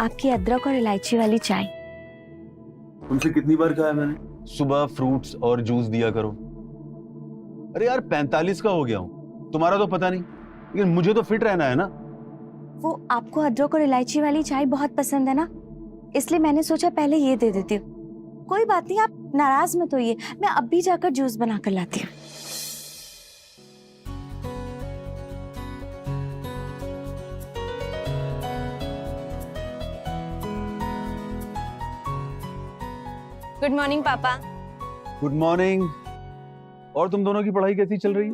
आपकी अदरक और इलायची वाली चाय। तुमसे कितनी बार कहा है मैंने, सुबह फ्रूट्स और जूस दिया करो। अरे यार 45 का हो गया हूँ, तुम्हारा तो पता नहीं, लेकिन मुझे तो फिट रहना है ना। वो आपको अदरक और इलायची वाली चाय बहुत पसंद है ना, इसलिए मैंने सोचा पहले ये दे देती हूँ। कोई बात नहीं, आप नाराज मत होइए, मैं अब भी जाकर जूस बना कर लाती हूँ। गुड मॉर्निंग पापा। Good morning. और तुम दोनों की पढ़ाई कैसी चल रही है?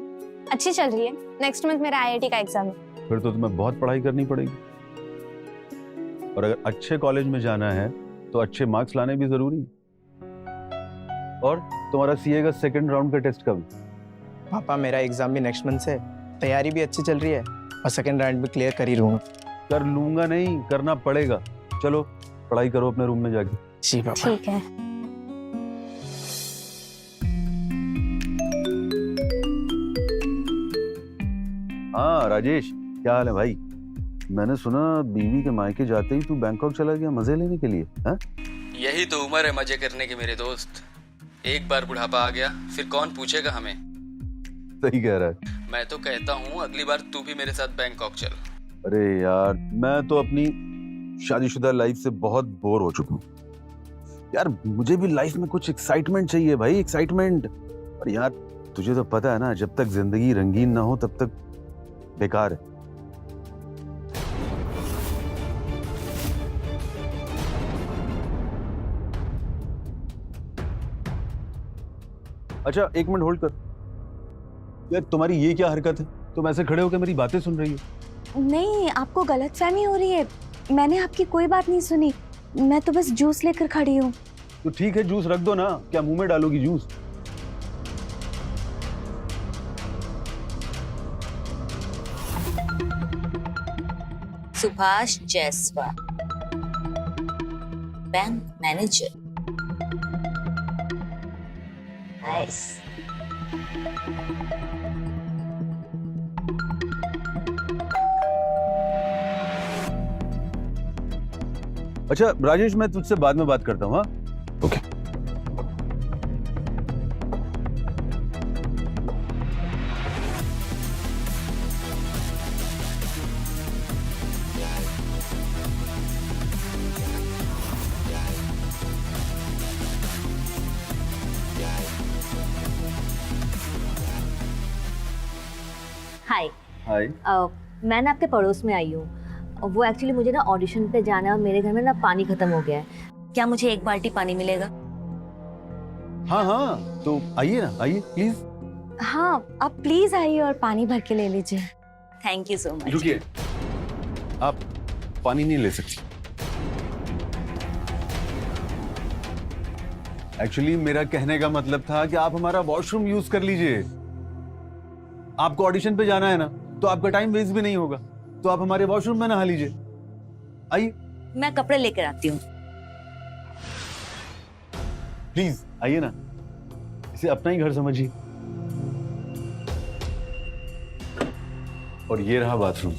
अच्छी चल रही है, नेक्स्ट मंथ मेरा आईआईटी का एग्जाम है। फिर तो तुम्हें बहुत पढ़ाई करनी पड़ेगी, और अगर अच्छे कॉलेज में जाना है तो अच्छे मार्क्स लाने भी जरूरी है। और तुम्हारा सीए का सेकंड राउंड का टेस्ट कब? पापा मेरा एग्जाम भी नेक्स्ट मंथ से, तैयारी भी अच्छी चल रही है और सेकंड राउंड भी क्लियर कर ही लूंगा। कर लूंगा नहीं, करना पड़ेगा। चलो पढ़ाई करो अपने रूम में जाके। जी पापा। ठीक है। हाँ राजेश, क्या हाल है भाई? मैंने सुना बीवी के मायके जाते ही तू बैंकॉक चला गया मजे लेने के लिए, हाँ? यही तो उम्र है मजे करने की मेरे दोस्त। एक बार बुढ़ापा आ गया फिर कौन पूछेगा हमें। सही कह रहा है। मैं तो कहता हूँ अगली बार तू भी मेरे साथ बैंकॉक चल। अरे यार मैं तो अपनी शादीशुदा लाइफ से बहुत बोर हो चुका हूँ यार। मुझे भी लाइफ में कुछ एक्साइटमेंट चाहिए भाई, एक्साइटमेंट। और यार तुझे तो पता है ना, जब तक जिंदगी रंगीन ना हो तब तक बेकार है। अच्छा एक मिनट होल्ड कर। यार तुम्हारी ये क्या हरकत है? तुम ऐसे खड़े होकर मेरी बातें सुन रही हो? नहीं, आपको गलतफहमी हो रही है, मैंने आपकी कोई बात नहीं सुनी, मैं तो बस जूस लेकर खड़ी हूँ। तो ठीक है जूस रख दो ना, क्या मुंह में डालोगी juice? Subhash Jaiswal, bank manager. Nice. अच्छा राजेश, मैं तुझसे बाद में बात करता हूँ। हाँ ओके। हाय। हाय। मैं ना आपके पड़ोस में आई हूँ। वो एक्चुअली मुझे ना ऑडिशन पे जाना है और मेरे घर में ना पानी खत्म हो गया है। क्या मुझे एक बाल्टी पानी मिलेगा? हाँ हाँ तो आइए ना, आइए प्लीज। हाँ आप प्लीज आइए और पानी भर के ले लीजिए। Thank you so much. रुकिए, आप पानी नहीं ले सकती। एक्चुअली मेरा कहने का मतलब था कि आप हमारा वॉशरूम यूज कर लीजिए। आपको ऑडिशन पे जाना है ना, तो आपका टाइम वेस्ट भी नहीं होगा, तो आप हमारे वॉशरूम में नहा लीजिए। आइए। मैं कपड़े लेकर आती हूँ। प्लीज आइए ना, इसे अपना ही घर समझिए। और ये रहा बाथरूम।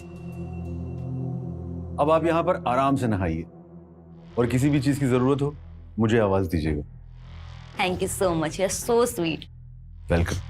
अब आप यहां पर आराम से नहाइए, और किसी भी चीज की जरूरत हो मुझे आवाज दीजिएगा। Thank you so much, you are so sweet. Welcome.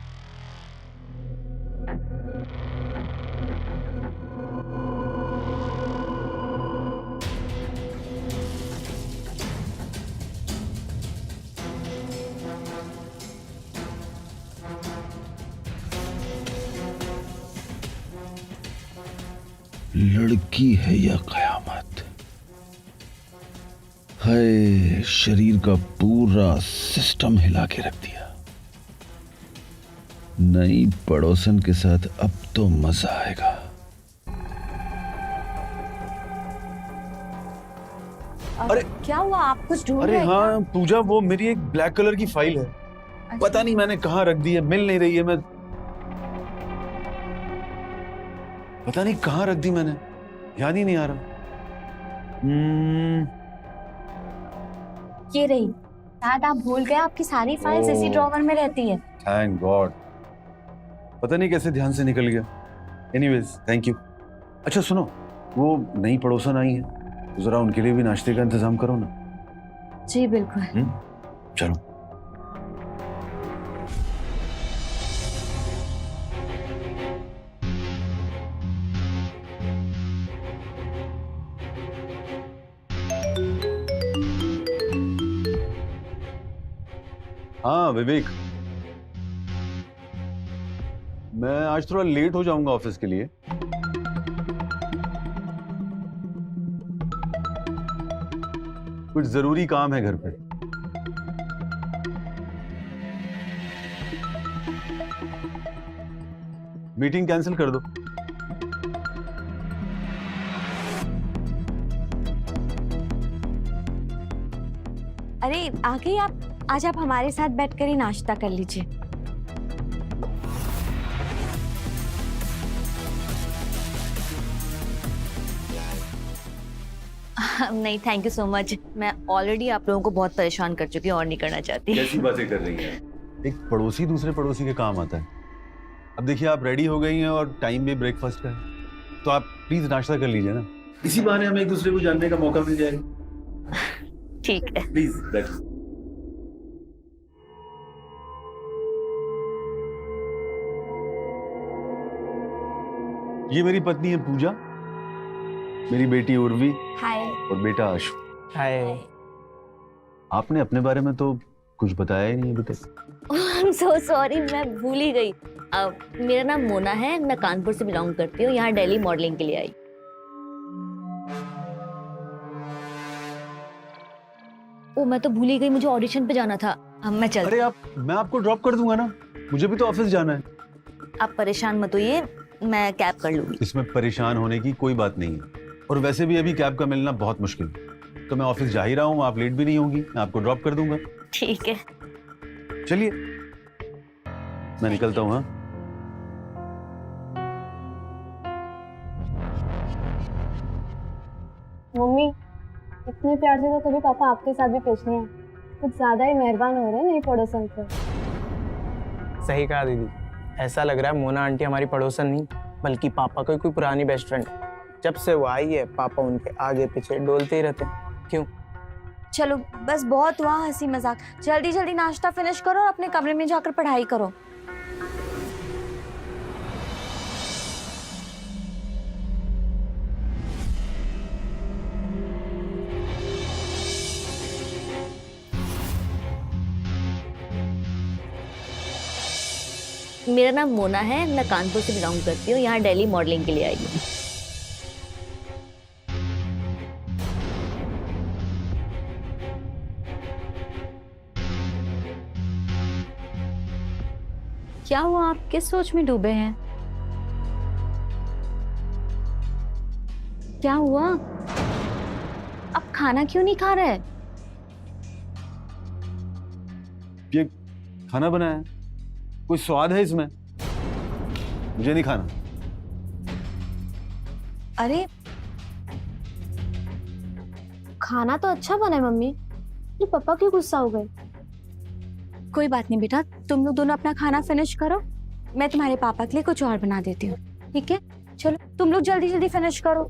लड़की है या कयामत। हाय, शरीर का पूरा सिस्टम हिला के रख दिया। नई पड़ोसन के साथ अब तो मजा आएगा। अरे क्या हुआ, आप कुछ ढूंढ अरे रहे हैं हाँ पूजा, वो मेरी एक ब्लैक कलर की फाइल है। क्या? पता नहीं मैंने कहाँ रख दी है, मिल नहीं रही है। मैं पता नहीं कहाँ रख दी मैंने, याद ही नहीं आ रहा। ये रही, शायद आप भूल गए, आपकी सारी फाइल्स इसी ड्रॉवर में रहती है। थैंक गॉड, पता नहीं कैसे ध्यान से निकल गया। Anyways thank you. अच्छा सुनो, वो नई पड़ोसन आई है, तो जरा उनके लिए भी नाश्ते का इंतजाम करो ना। जी बिल्कुल। चलो। हाँ विवेक, मैं आज थोड़ा लेट हो जाऊंगा ऑफिस के लिए। कुछ जरूरी काम है घर पे। मीटिंग कैंसिल कर दो। अरे आ गई आप? आज आप हमारे साथ बैठकर ही नाश्ता कर लीजिए। नहीं थैंक यू सो मच, मैं ऑलरेडी आप लोगों को बहुत परेशान कर चुकी हूँ और नहीं करना चाहती। कैसी बातें कर रही हैं? एक पड़ोसी दूसरे पड़ोसी के काम आता है। अब देखिए आप रेडी हो गई हैं और टाइम भी ब्रेकफास्ट का है, तो आप प्लीज नाश्ता कर लीजिए ना। इसी बहाने हमें एक दूसरे को जानने का मौका मिल जाएगा। ठीक है। प्लीज बैठो। ये मेरी पत्नी है पूजा, मेरी बेटी उर्वी हाय। और बेटा आशु। हाय। आपने अपने बारे में तो कुछ बताया ही नहीं अभी तक। आई एम सो सॉरी, मैं भूल ही गई। मेरा नाम मोना है, मैं कानपुर से बिलोंग करती हूँ, यहाँ दिल्ली मॉडलिंग के लिए आई। ओ मैं तो भूल ही गई, मुझे ऑडिशन पे जाना था। अब मैं चल। अरे मैं आपको ड्रॉप कर दूंगा ना, मुझे भी तो ऑफिस जाना है। आप परेशान मत होइए, मैं कैब कर लूंगी। इसमें परेशान होने की कोई बात नहीं है, और वैसे भी अभी कैब का मिलना बहुत मुश्किल है, तो मैं ऑफिस जा ही रहा हूँ, आप लेट भी नहीं होंगी, मैं आपको ड्रॉप कर दूंगा। ठीक है। चलिए मैं निकलता हूँ। हाँ मम्मी, इतने प्यार से तो कभी पापा आपके साथ भी पेश नहीं है। कुछ ज्यादा ही मेहरबान हो रहे हैं नई पड़ोसन पे। सही कहा दीदी, ऐसा लग रहा है मोना आंटी हमारी पड़ोसन नहीं बल्कि पापा की कोई पुरानी बेस्ट फ्रेंड है। जब से वो आई है पापा उनके आगे पीछे डोलते ही रहते हैं। क्यों? चलो बस बहुत हुआ हंसी मजाक, जल्दी जल्दी नाश्ता फिनिश करो और अपने कमरे में जाकर पढ़ाई करो। मेरा नाम मोना है, मैं कानपुर से बिलोंग करती हूँ, यहाँ दिल्ली मॉडलिंग के लिए आई हूँ। क्या हुआ, आप किस सोच में डूबे हैं? क्या हुआ? आप खाना क्यों नहीं खा रहे? ये खाना बनाया है, कोई स्वाद है इसमें? मुझे नहीं खाना। अरे खाना तो अच्छा बना है मम्मी, ये पापा क्यों गुस्सा हो गए? कोई बात नहीं बेटा, तुम लोग दोनों अपना खाना फिनिश करो, मैं तुम्हारे पापा के लिए कुछ और बना देती हूँ। ठीक है, चलो तुम लोग जल्दी जल्दी फिनिश करो।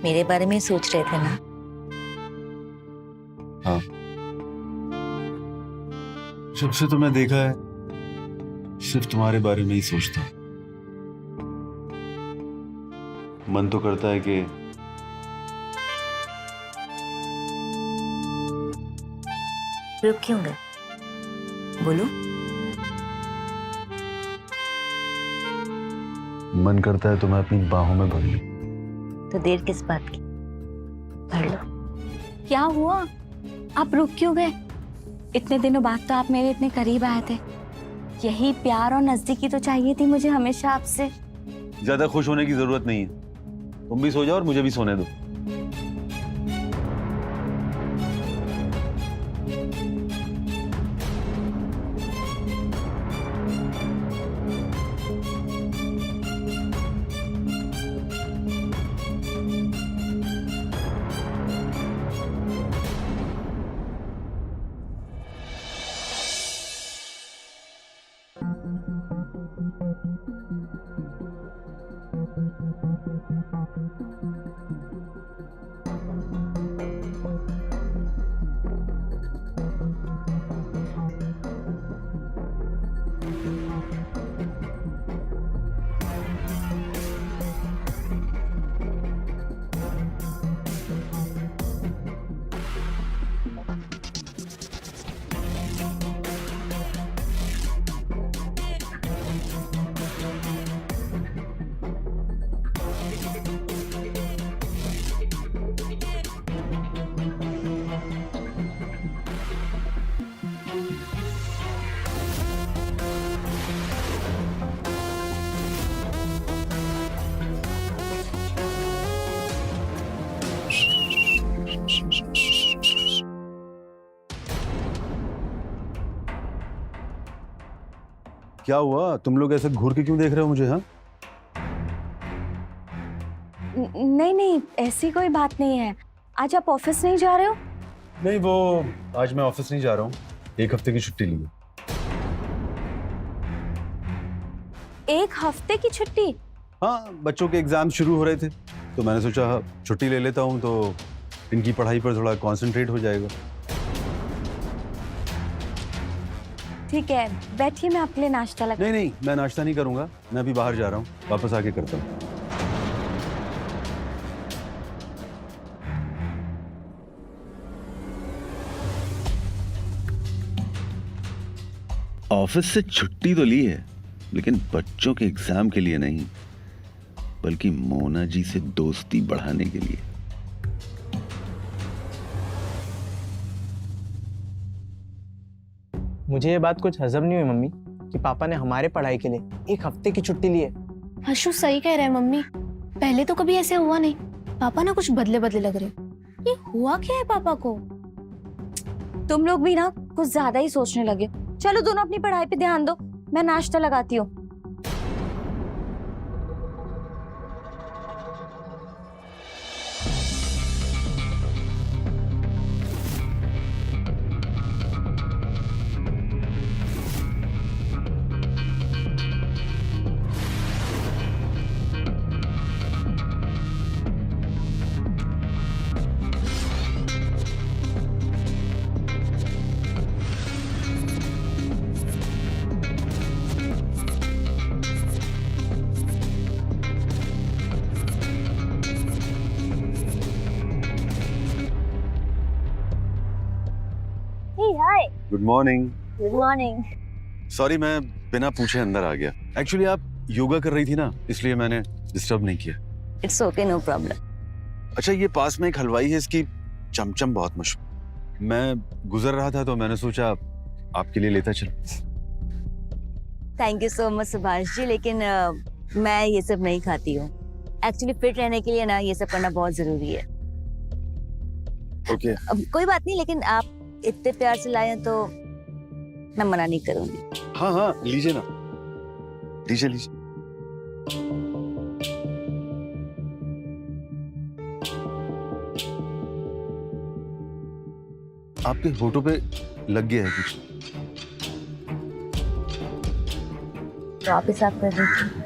मेरे बारे में सोच रहे थे ना? हाँ, जब से तुम्हें देखा है सिर्फ तुम्हारे बारे में ही सोचता हूँ। मन तो करता है कि रुक क्यों गए? बोलो। मन करता है तुम्हें अपनी बाहों में भर लूं। तो देर किस बात की, भर लो। क्या हुआ, आप रुक क्यों गए? इतने दिनों बाद तो आप मेरे इतने करीब आए थे। यही प्यार और नजदीकी तो चाहिए थी मुझे हमेशा आपसे। ज्यादा खुश होने की जरूरत नहीं है, तुम भी सो जाओ और मुझे भी सोने दो। क्या हुआ? तुम लोग ऐसे घूर के क्यों देख रहे हो मुझे? हाँ, नहीं नहीं, ऐसी कोई बात नहीं है। आज आप ऑफिस नहीं जा रहे हो? नहीं, वो आज मैं ऑफिस नहीं जा रहा हूँ, 1 हफ्ते की छुट्टी ली है। 1 हफ्ते की छुट्टी? हाँ, बच्चों के एग्जाम शुरू हो रहे थे तो मैंने सोचा छुट्टी ले लेता हूँ तो इनकी पढ़ाई पर थोड़ा कंसंट्रेट हो जाएगा। ठीक है, बैठिए, मैं आपके लिए नाश्ता लगा। नहीं नहीं, मैं नाश्ता नहीं करूंगा, मैं अभी बाहर जा रहा हूँ, वापस आके करता हूँ। ऑफिस से छुट्टी तो ली है, लेकिन बच्चों के एग्जाम के लिए नहीं, बल्कि मोना जी से दोस्ती बढ़ाने के लिए। मुझे ये बात कुछ हजम नहीं हुई मम्मी कि पापा ने हमारे पढ़ाई के लिए 1 हफ्ते की छुट्टी ली है। हर्षु सही कह रहे हैं मम्मी, पहले तो कभी ऐसे हुआ नहीं। पापा ना कुछ बदले बदले लग रहे। ये हुआ क्या है पापा को? तुम लोग भी ना कुछ ज्यादा ही सोचने लगे। चलो दोनों अपनी पढ़ाई पे ध्यान दो, मैं नाश्ता लगाती हूँ। Hi, good morning. Good morning. Sorry, मैं बिना पूछे अंदर आ गया। एक्चुअली आप योगा कर रही थी ना, इसलिए मैंने डिस्टर्ब नहीं किया। It's okay, no problem. अच्छा, ये पास में एक हलवाई है, इसकी चमचम बहुत मशहूर। मैं गुजर रहा था तो मैंने सोचा आपके लिए लेता चलूं। Thank you so much Subhash ji, लेकिन मैं ये सब नहीं खाती हूँ। एक्चुअली फिट रहने के लिए ना ये सब करना बहुत जरूरी है। ओके। कोई बात नहीं, लेकिन आप इतने प्यार से लाए हैं तो मैं मना नहीं करूंगी। हाँ हाँ, लीजिए ना, लीजिए लीजिए। आपके होठों पे लग गया है कुछ। वापस आप कर दीजिए।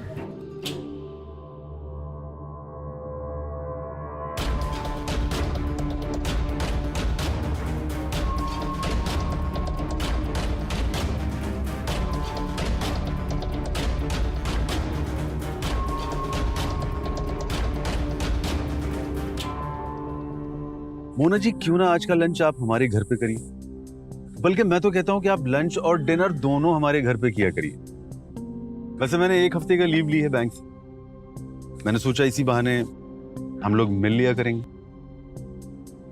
मोना जी, क्यों ना आज का लंच आप हमारे घर पे करिए। बल्कि मैं तो कहता हूँ कि आप लंच और डिनर दोनों हमारे घर पे किया करिए। वैसे मैंने 1 हफ्ते का लीव ली है बैंक से, मैंने सोचा इसी बहाने हम लोग मिल लिया करेंगे।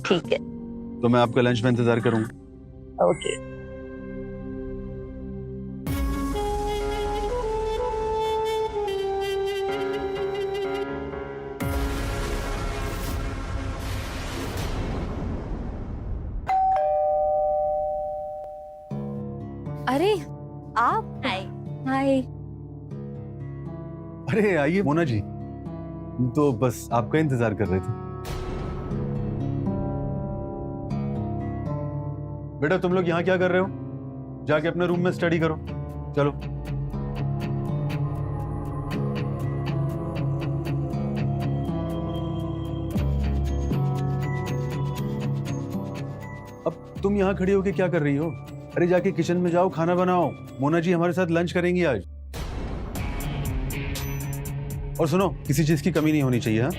ठीक है, तो मैं आपका लंच में इंतजार करूंगा। ओके। अरे आप? हाय। हाय। अरे आइए मोना जी, हम तो बस आपका इंतजार कर रहे थे। बेटा, तुम लोग यहाँ क्या कर रहे हो? जाके अपने रूम में स्टडी करो। चलो। तुम यहाँ खड़ी होके क्या कर रही हो? अरे जाके किचन में जाओ, खाना बनाओ। मोना जी हमारे साथ लंच करेंगी आज। और सुनो, किसी चीज की कमी नहीं होनी चाहिए। हाँ,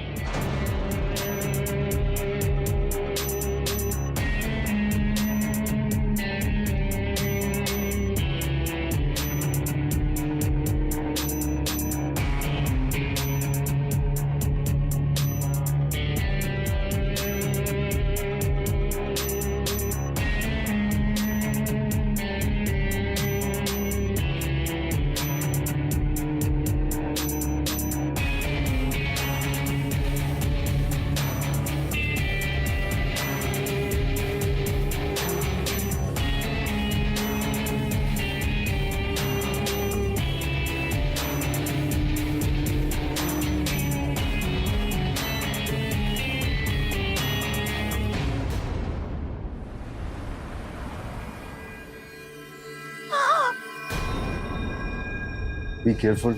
बी केयरफुल।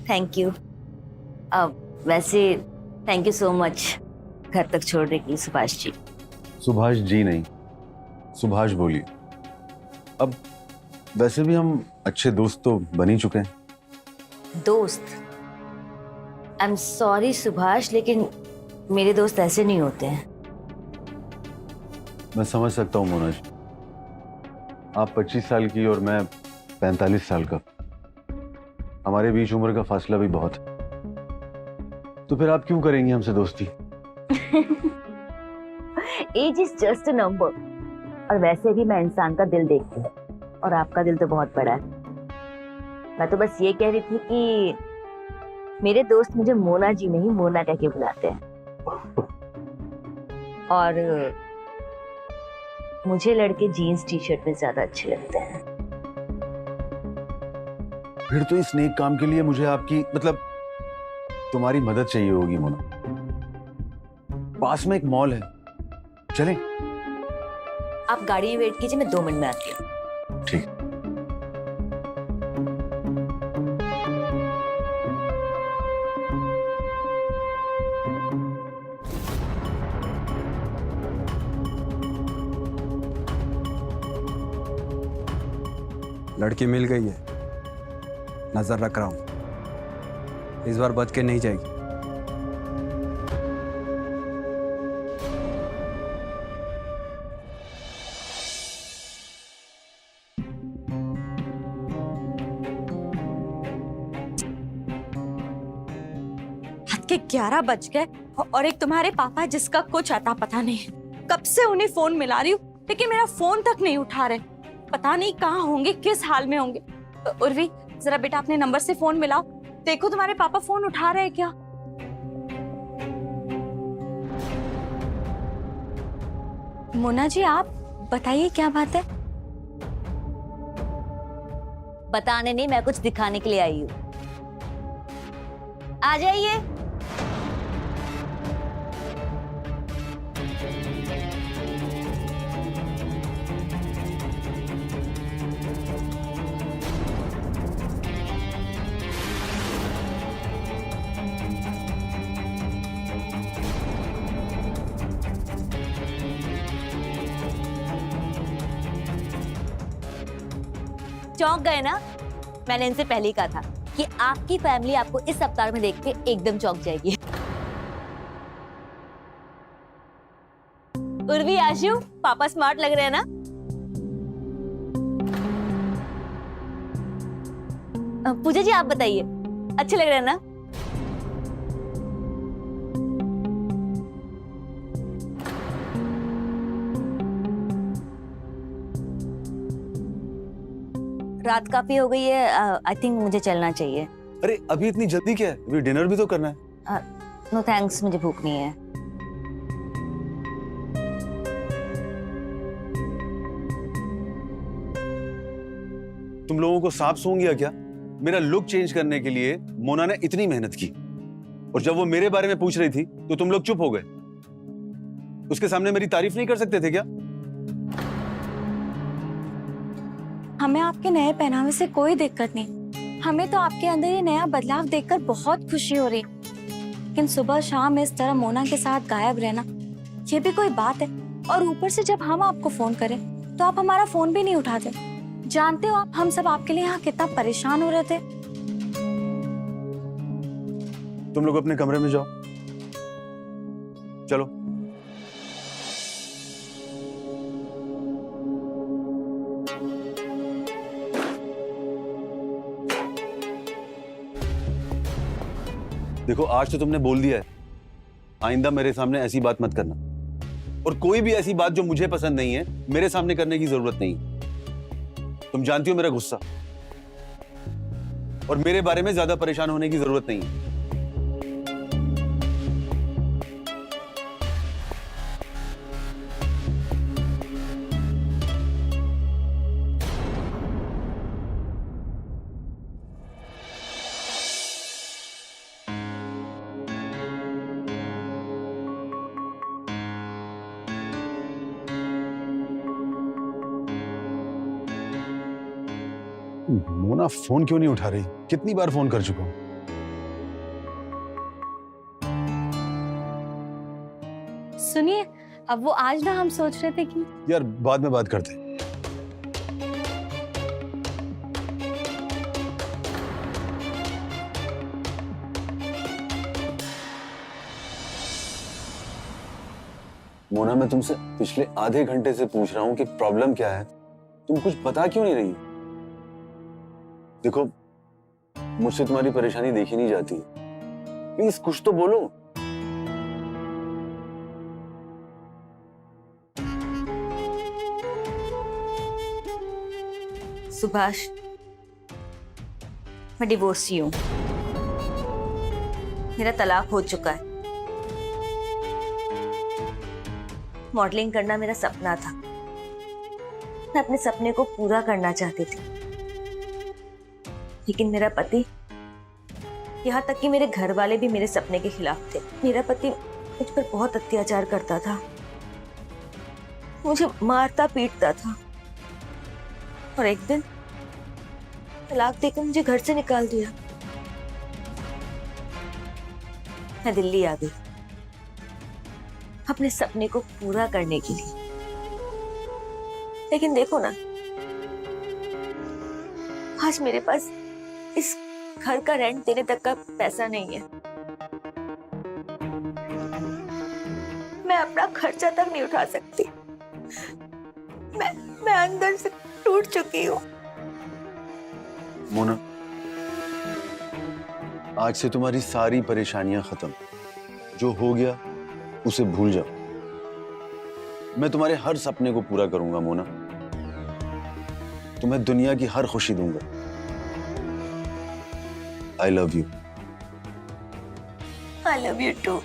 Thank you. वैसे थैंक यू सो मच घर तक छोड़ने के लिए सुभाष जी। सुभाष जी नहीं, सुभाष बोलिए। अब वैसे भी हम अच्छे दोस्त तो बन ही चुके हैं। दोस्त? आई एम सॉरी सुभाष, लेकिन मेरे दोस्त ऐसे नहीं होते हैं। मैं समझ सकता हूँ मोना जी, आप 25 साल की और मैं 45 साल का, हमारे बीच उम्र का फासला भी बहुत है। तो फिर आप क्यों करेंगी हमसे दोस्ती? Age is just a number. और वैसे भी मैं इंसान का दिल देखती हूँ, और आपका दिल तो बहुत बड़ा है। मैं तो बस ये कह रही थी कि मेरे दोस्त मुझे मोना जी नहीं, मोना कह के बुलाते हैं। और मुझे लड़के जीन्स टी शर्ट में ज्यादा अच्छे लगते हैं। फिर तो इस नेक काम के लिए मुझे आपकी, मतलब तुम्हारी मदद चाहिए होगी मोना। पास में एक मॉल है, चलें? आप गाड़ी में वेट कीजिए, मैं 2 मिनट में आती हूँ। ठीक। लड़की मिल गई है, नजर रख रहा हूं, इस बार बच के नहीं जाएगी। रात के 11 बज गए और एक तुम्हारे पापा जिसका कुछ अता पता नहीं। कब से उन्हें फोन मिला रही हूँ लेकिन मेरा फोन तक नहीं उठा रहे। पता नहीं कहाँ होंगे, किस हाल में होंगे। उर्वी, जरा बेटा अपने नंबर से फोन मिलाओ, देखो तुम्हारे पापा फोन उठा रहे हैं क्या। मोना जी आप बताइए क्या बात है। बताने नहीं, मैं कुछ दिखाने के लिए आई हूँ। आ जाइए। चौंक गए ना? मैंने इनसे पहले ही कहा था कि आपकी फैमिली आपको इस अवतार में देख के एकदम चौंक जाएगी। उर्वी, आशु, पापा स्मार्ट लग रहे हैं ना? पूजा जी आप बताइए, अच्छे लग रहे हैं ना? रात काफी हो गई है, आई थिंक मुझे चलना चाहिए। अरे अभी इतनी जल्दी क्या है? अभी डिनर भी तो करना है। नो थैंक्स, मुझे भूख नहीं है। तुम लोगों को सांप सूंघ गया क्या? मेरा लुक चेंज करने के लिए मोना ने इतनी मेहनत की, और जब वो मेरे बारे में पूछ रही थी तो तुम लोग चुप हो गए। उसके सामने मेरी तारीफ नहीं कर सकते थे क्या? हमें आपके नए पहनावे से कोई दिक्कत नहीं, हमें तो आपके अंदर ये नया बदलाव देखकर बहुत खुशी हो रही, लेकिन सुबह शाम इस तरह मोना के साथ गायब रहना ये भी कोई बात है? और ऊपर से जब हम आपको फोन करें तो आप हमारा फोन भी नहीं उठाते। जानते हो आप हम सब आपके लिए यहाँ कितना परेशान हो रहे थे। तुम लोग अपने कमरे में जाओ, चलो। देखो, आज तो तुमने बोल दिया है, आइंदा मेरे सामने ऐसी बात मत करना, और कोई भी ऐसी बात जो मुझे पसंद नहीं है मेरे सामने करने की जरूरत नहीं। तुम जानती हो मेरा गुस्सा, और मेरे बारे में ज्यादा परेशान होने की जरूरत नहीं है। मोना फोन क्यों नहीं उठा रही? कितनी बार फोन कर चुका हूं। सुनिए, अब वो आज ना हम सोच रहे थे कि यार बाद में बात करते हैं। मोना, मैं तुमसे पिछले आधे घंटे से पूछ रहा हूं कि प्रॉब्लम क्या है, तुम कुछ बता क्यों नहीं रही? देखो, मुझसे तुम्हारी परेशानी देखी नहीं जाती, प्लीज कुछ तो बोलो। सुभाष, मैं डिवोर्सी हूँ, मेरा तलाक हो चुका है। मॉडलिंग करना मेरा सपना था, मैं अपने सपने को पूरा करना चाहती थी, लेकिन मेरा पति, यहाँ तक कि मेरे घर वाले भी मेरे सपने के खिलाफ थे। मेरा पति मुझ पर बहुत अत्याचार करता था, मुझे मारता पीटता था, और एक दिन तलाक देकर मुझे घर से निकाल दिया। मैं दिल्ली आ गई अपने सपने को पूरा करने के लिए, लेकिन देखो ना, आज मेरे पास इस घर का रेंट देने तक का पैसा नहीं है। मैं अपना खर्चा तक नहीं उठा सकती। मैं अंदर से टूट चुकी हूँ। मोना, आज से तुम्हारी सारी परेशानियां खत्म। जो हो गया उसे भूल जाओ। मैं तुम्हारे हर सपने को पूरा करूंगा मोना। तुम्हें दुनिया की हर खुशी दूंगा। I love you. I love you too.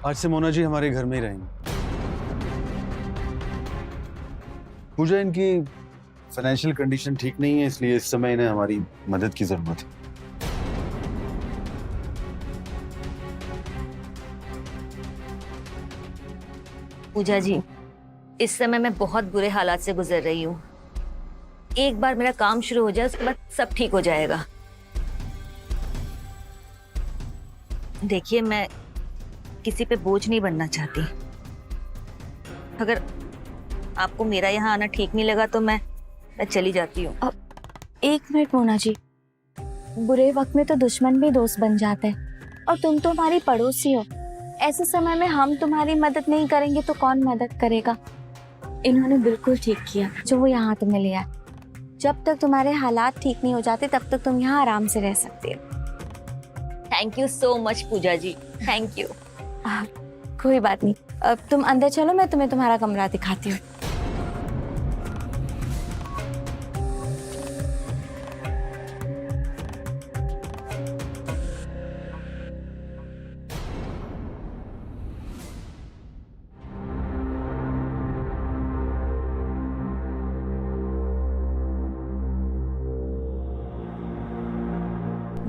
आज से मोना जी हमारे घर में ही रहेंगे। पूजा, इनकी फाइनेंशियल कंडीशन ठीक नहीं है, इसलिए इस समय इन्हें हमारी मदद की जरूरत है। पूजा जी, इस समय मैं बहुत बुरे हालात से गुजर रही हूँ। एक बार मेरा काम शुरू हो जाए, उसके बाद सब ठीक हो जाएगा। देखिए, मैं किसी पे बोझ नहीं बनना चाहती। अगर आपको मेरा यहाँ आना ठीक नहीं लगा तो मैं चली जाती हूँ। एक मिनट मोना जी, बुरे वक्त में तो दुश्मन भी दोस्त बन जाते हैं, और तुम तो हमारी पड़ोसी हो। ऐसे समय में हम तुम्हारी मदद नहीं करेंगे तो कौन मदद करेगा? इन्होंने बिल्कुल ठीक किया जो वो यहाँ तुम्हें ले आए। जब तक तुम्हारे हालात ठीक नहीं हो जाते तब तक तुम यहाँ आराम से रह सकते हो। Thank you so much Puja ji, thank you. कोई बात नहीं, अब तुम अंदर चलो, मैं तुम्हें तुम्हारा कमरा दिखाती हूँ।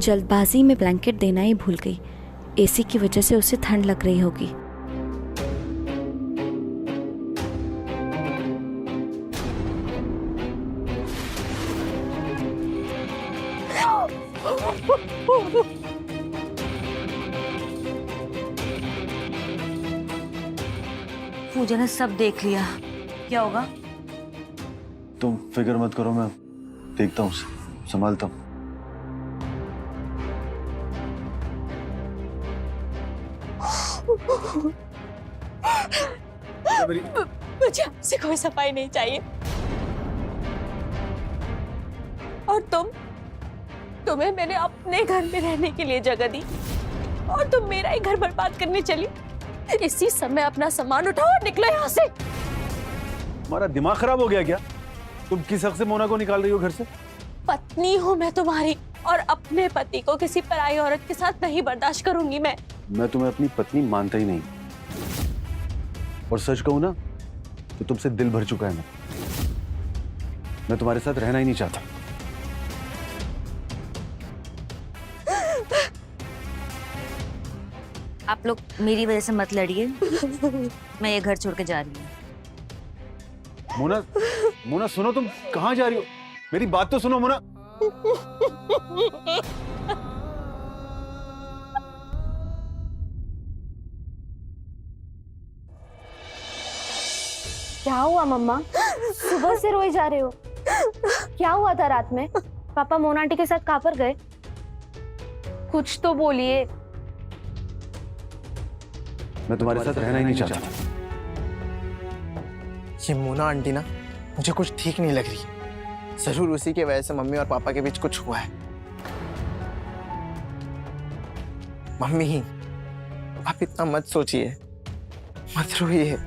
जल्दबाजी में ब्लैंकेट देना ही भूल गई। एसी की वजह से उसे ठंड लग रही होगी। पूजा ने सब देख लिया, क्या होगा? तुम फिक्र मत करो, मैं देखता हूँ, संभालता हूँ। मुझे आपसे कोई सफाई नहीं चाहिए। और तुम्हें मैंने अपने घर में रहने के लिए जगह दी और तुम मेरा ही घर बर्बाद करने चली। इसी समय अपना सामान उठाओ और निकलो यहाँ से। तुम्हारा दिमाग खराब हो गया क्या? तुम किस हक से मोना को निकाल रही हो घर से? पत्नी हूँ मैं तुम्हारी, और अपने पति को किसी पराई औरत के साथ नहीं बर्दाश्त करूंगी मैं। मैं तुम्हें अपनी पत्नी मानता ही नहीं, और सच कहूं ना तो तुमसे दिल भर चुका है। मैं तुम्हारे साथ रहना ही नहीं चाहता। आप लोग मेरी वजह से मत लड़िए, मैं ये घर छोड़ के जा रही हूँ। मोना, मोना सुनो, तुम कहाँ जा रही हो? मेरी बात तो सुनो मोना। क्या हुआ मम्मा? सुबह से रोए जा रहे हो। क्या हुआ था रात में? पापा मोना आंटी के साथ कहाँ पर गए? कुछ तो बोलिए। मैं तुम्हारे साथ रहना ही नहीं चाहता। ये मोना आंटी ना मुझे कुछ ठीक नहीं लग रही। जरूर उसी की वजह से मम्मी और पापा के बीच कुछ हुआ है। मम्मी, आप इतना मत सोचिए, मत रोइए।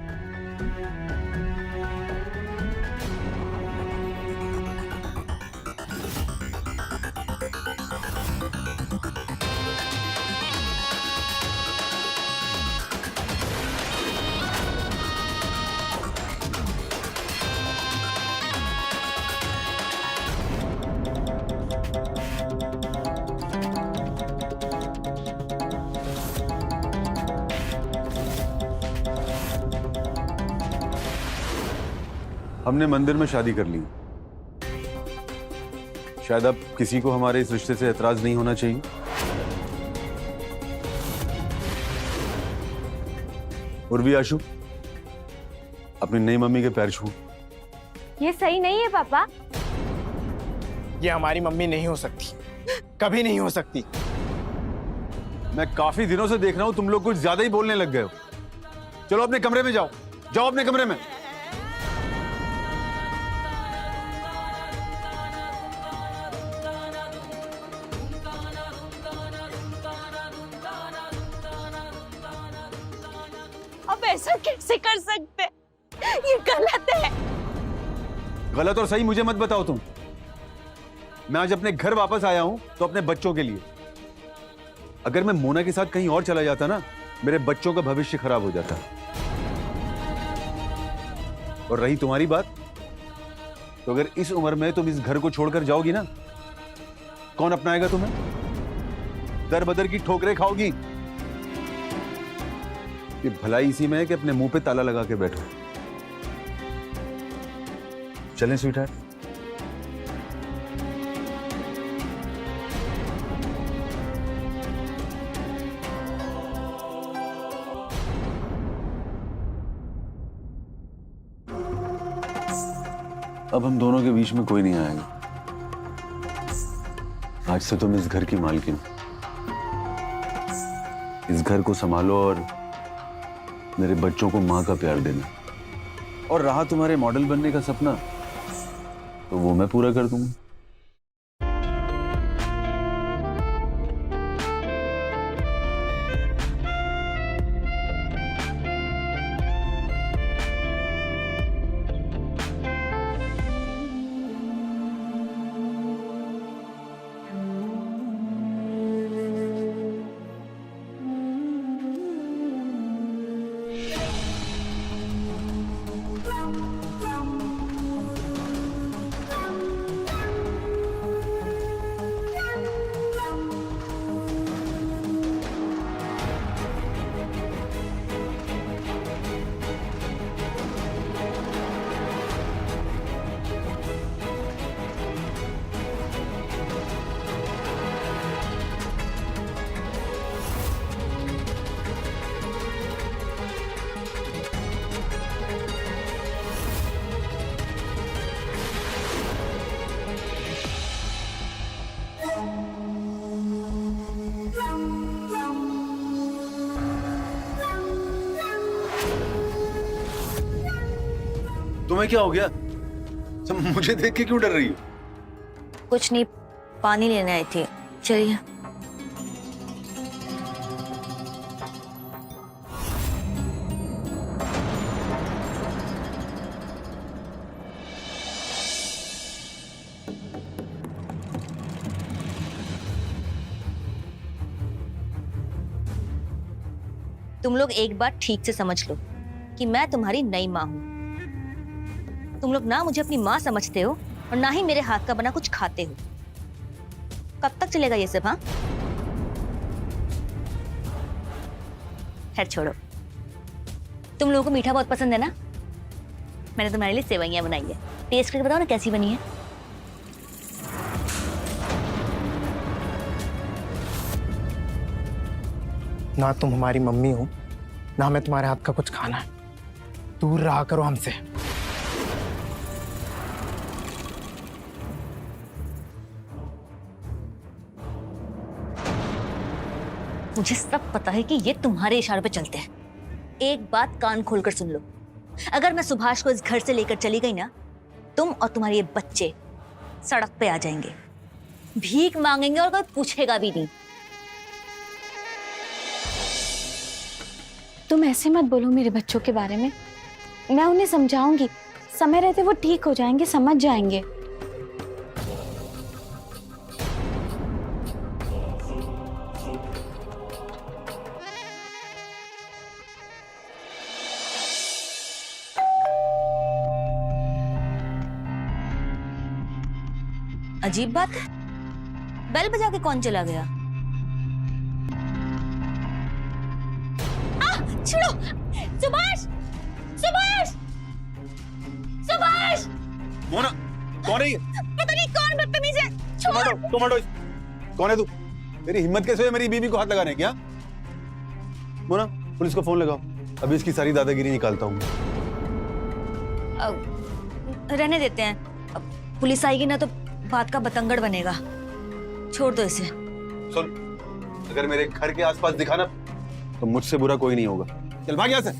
हमने मंदिर में शादी कर ली। शायद अब किसी को हमारे इस रिश्ते से एतराज नहीं होना चाहिए। उर्वी, आशु, अपनी नई मम्मी के पैर छू। ये सही नहीं है पापा। ये हमारी मम्मी नहीं हो सकती, कभी नहीं हो सकती। मैं काफी दिनों से देख रहा हूं तुम लोग कुछ ज्यादा ही बोलने लग गए हो। चलो अपने कमरे में जाओ, जाओ अपने कमरे में। अब ऐसा कैसे कर सकते? ये गलत है। गलत और सही मुझे मत बताओ तुम। मैं आज अपने घर वापस आया हूं तो अपने बच्चों के लिए। अगर मैं मोना के साथ कहीं और चला जाता ना, मेरे बच्चों का भविष्य खराब हो जाता। और रही तुम्हारी बात, तो अगर इस उम्र में तुम इस घर को छोड़कर जाओगी ना, कौन अपनाएगा तुम्हें? दर बदर की ठोकरें खाओगी। कि भलाई इसी में है कि अपने मुंह पे ताला लगा के बैठो। चलें स्वीटहार्ट? अब हम दोनों के बीच में कोई नहीं आएगा। आज से तुम इस घर की मालकिन। इस घर को संभालो और मेरे बच्चों को माँ का प्यार देना। और रहा तुम्हारे मॉडल बनने का सपना, तो वो मैं पूरा कर दूंगा। तुम्हें क्या हो गया? तुम मुझे देख के क्यों डर रही हो? कुछ नहीं, पानी लेने आई थी। चलिए। तुम लोग एक बात ठीक से समझ लो कि मैं तुम्हारी नई माँ हूं। तुम लोग ना मुझे अपनी माँ समझते हो और ना ही मेरे हाथ का बना कुछ खाते हो। कब तक चलेगा ये सब? हाँ, खैर छोड़ो। तुम लोगों को मीठा बहुत पसंद है ना? मैंने तुम्हारे लिए सेवइयां बनाई है, टेस्ट करके बताओ ना कैसी बनी है। ना तुम हमारी मम्मी हो, ना मैं तुम्हारे हाथ का कुछ खाना है। दूर रहा करो हमसे। मुझे सब पता है कि ये तुम्हारे इशारों पे चलते हैं। एक बात कान खोलकर सुन लो, अगर मैं सुभाष को इस घर से लेकर चली गई ना, तुम और तुम्हारे ये बच्चे सड़क पे आ जाएंगे, भीख मांगेंगे और कोई पूछेगा भी नहीं। तुम ऐसे मत बोलो मेरे बच्चों के बारे में। मैं उन्हें समझाऊंगी, समय रहते वो ठीक हो जाएंगे, समझ जाएंगे। अजीब बात है, बेल बजा के कौन चला गया? छोड़ो! सुभाष! सुभाष! सुभाष! मोना, कौन है ये? पता नहीं कौन बदतमीज है। छोड़! टोमेटो, कौन है तू? मेरी हिम्मत कैसे हुई मेरी बीवी को हाथ लगाने की? मोना, पुलिस को फोन लगाओ, अभी इसकी सारी दादागिरी निकालता हूँ। रहने देते हैं, अब पुलिस आएगी ना तो बात का बतंगड़ बनेगा। छोड़ दो इसे। सुन, अगर मेरे घर के आसपास दिखा ना तो मुझसे बुरा कोई नहीं होगा। चल भाग यहाँ से।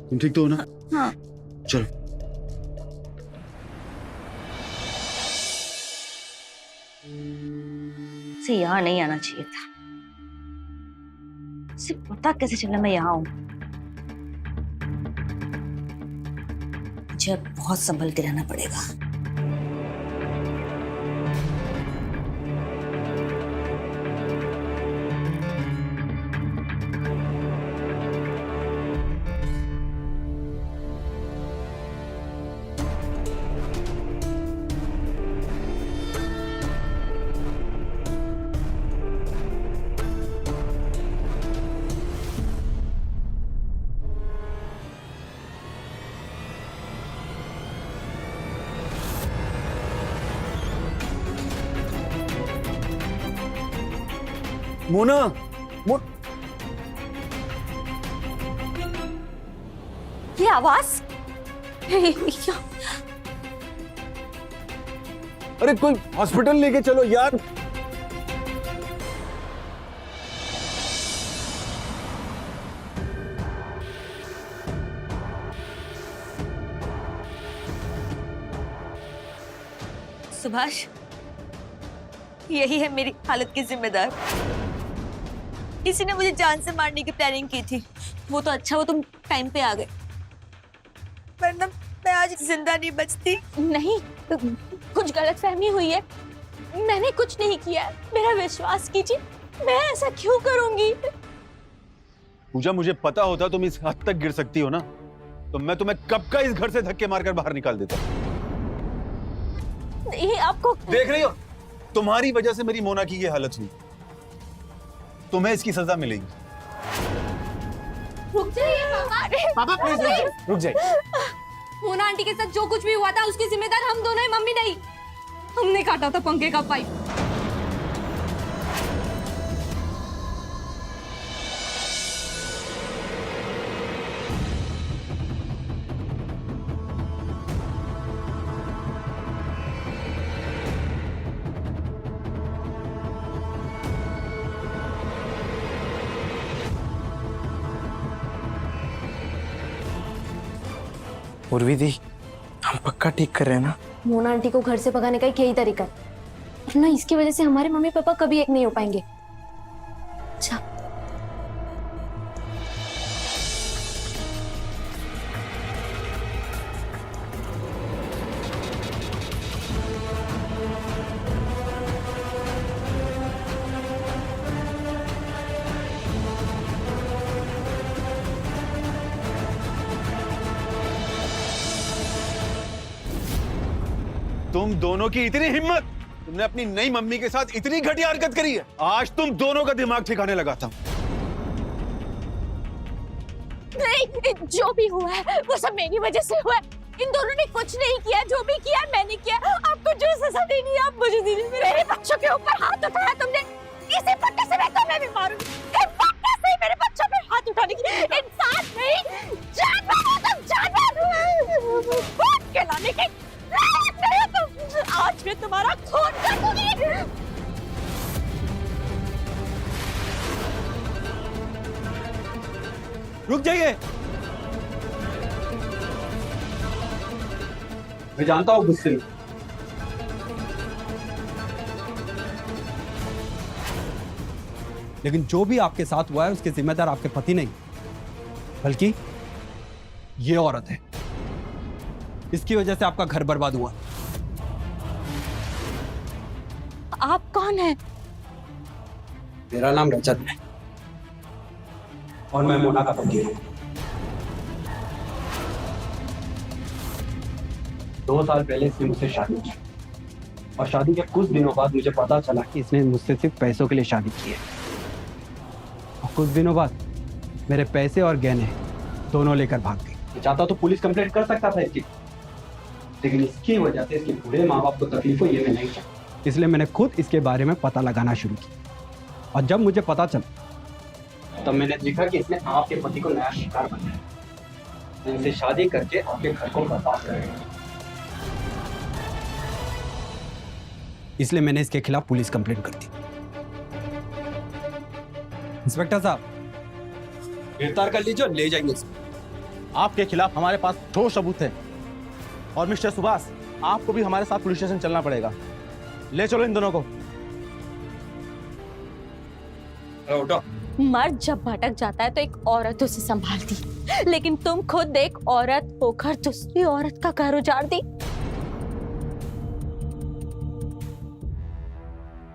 तुम ठीक तो हो ना? हाँ। चलो। इसे यहाँ नहीं आना चाहिए था। इसे पता कैसे चला मैं यहाँ हूँ? मुझे बहुत संभल के रहना पड़ेगा। मोना, ये आवाज? अरे कोई हॉस्पिटल लेके चलो यार। सुभाष, यही है मेरी हालत की जिम्मेदार। किसी ने मुझे जान से मारने की प्लानिंग की थी। वो तो अच्छा, वो तुम टाइम पे आ गए, वरना मैं आज जिंदा नहीं बचती। नहीं, कुछ गलतफहमी हुई है। मैंने कुछ नहीं किया है, मेरा विश्वास कीजिए। मैं ऐसा क्यों करूंगी? पूजा, मुझे पता होता तुम इस हद तक गिर सकती हो ना, तो मैं तुम्हें कब का इस घर से धक्के मारकर बाहर निकाल देता। नहीं, आपको देख रही हो, तुम्हारी वजह से मेरी मोना की ये हालत हुई। तुम्हें इसकी सजा मिलेगी। रुक जाइए पापा। पापा प्लीज रुक जाइए। मोना आंटी के साथ जो कुछ भी हुआ था उसकी जिम्मेदार हम दोनों हैं, मम्मी नहीं। हमने काटा था पंखे का पाइप। उर्वी दी, हम पक्का ठीक कर रहे हैं ना? मोना आंटी को घर से भगाने का एक यही तरीका है, वरना इसकी वजह से हमारे मम्मी पापा कभी एक नहीं हो पाएंगे। अच्छा तुम दोनों की इतनी हिम्मत, तुमने अपनी नई मम्मी के साथ इतनी घटिया हरकत करी है। आज तुम दोनों का दिमाग ठिकाने लगाता हूं। नहीं, जो भी हुआ है वो सब मेरी वजह से हुआ है। इन दोनों ने कुछ नहीं किया, जो भी किया मैंने किया। आपको जो सजा देनी है आप मुझे दीजिए। मेरे बच्चों के ऊपर हाथ उठाया तुमने, इसी पट्टे से मैं तुम्हें भी मारूंगी। इस पट्टे से मेरे बच्चों पे हाथ उठाने की, इंसान नहीं जानवर हो तुम, जानवर। खून के लाने की लायक नहीं हो तुम। आज मैं तुम्हारा खून कर दूंगी। रुक जाइए। मैं जानता हूँ गुस्से में, लेकिन जो भी आपके साथ हुआ है उसके जिम्मेदार आपके पति नहीं, बल्कि ये औरत है। इसकी वजह से आपका घर बर्बाद हुआ। आप कौन है? मेरा नाम रजत है और मैं मोना का पति हूँ। 2 साल पहले इसने मुझसे शादी की और शादी के कुछ दिनों बाद मुझे पता चला कि इसने मुझसे सिर्फ पैसों के लिए शादी की है। और कुछ दिनों बाद मेरे पैसे और गहने दोनों लेकर भाग गई। मैं चाहता तो पुलिस कंप्लेंट कर सकता था इसकी, लेकिन इसकी वजह से इसके बूढ़े माँ बाप को तकलीफ हो ये मैं नहीं चाहता। इसलिए मैंने खुद इसके बारे में पता लगाना शुरू किया और जब मुझे पता चला तब मैंने देखा कि इसने आपके पति को नया शिकार बनाया। इनसे शादी करके आपके घर को बर्बाद करेगा। इसलिए मैंने इसके खिलाफ पुलिस कंप्लेंट कर दी। इंस्पेक्टर साहब, गिरफ्तार कर लीजिए और ले जाइए इसको। आपके खिलाफ हमारे पास ठोस सबूत है और मिस्टर सुभाष, आपको भी हमारे साथ पुलिस स्टेशन चलना पड़ेगा। ले चलो इन दोनों को। उठो। मर्द जब भटक जाता है तो एक औरत उसे संभालती, लेकिन तुम खुद एक औरत होकर दूसरी औरत का घर उजाड़ दी।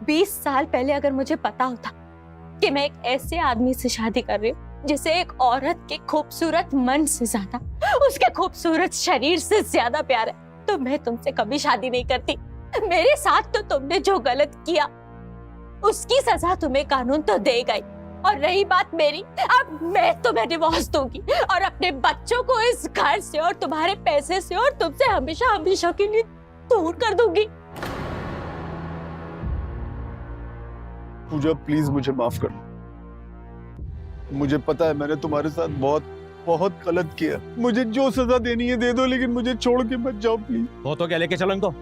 20 साल पहले अगर मुझे पता होता कि मैं एक ऐसे आदमी से शादी कर रही हूँ जिसे एक औरत के खूबसूरत मन से ज्यादा, उसके खूबसूरत शरीर से ज्यादा प्यार है, तो मैं तुमसे कभी शादी नहीं करती। मेरे साथ तो तुमने जो गलत किया उसकी सजा तुम्हें कानून तो देगा ही। और रही बात मेरी, अब मैं तुम्हें डिवोर्स दूंगी और अपने बच्चों को इस घर से और तुम्हारे पैसे से और तुमसे हमेशा हमेशा के लिए दूर कर दूंगी। पूजा प्लीज मुझे माफ कर दो। मुझे पता है मैंने तुम्हारे साथ बहुत गलत किया। मुझे जो सजा देनी है दे दो, लेकिन मुझे छोड़ के मत जाओ प्लीज। वो तो क्या, लेके चलो इनको।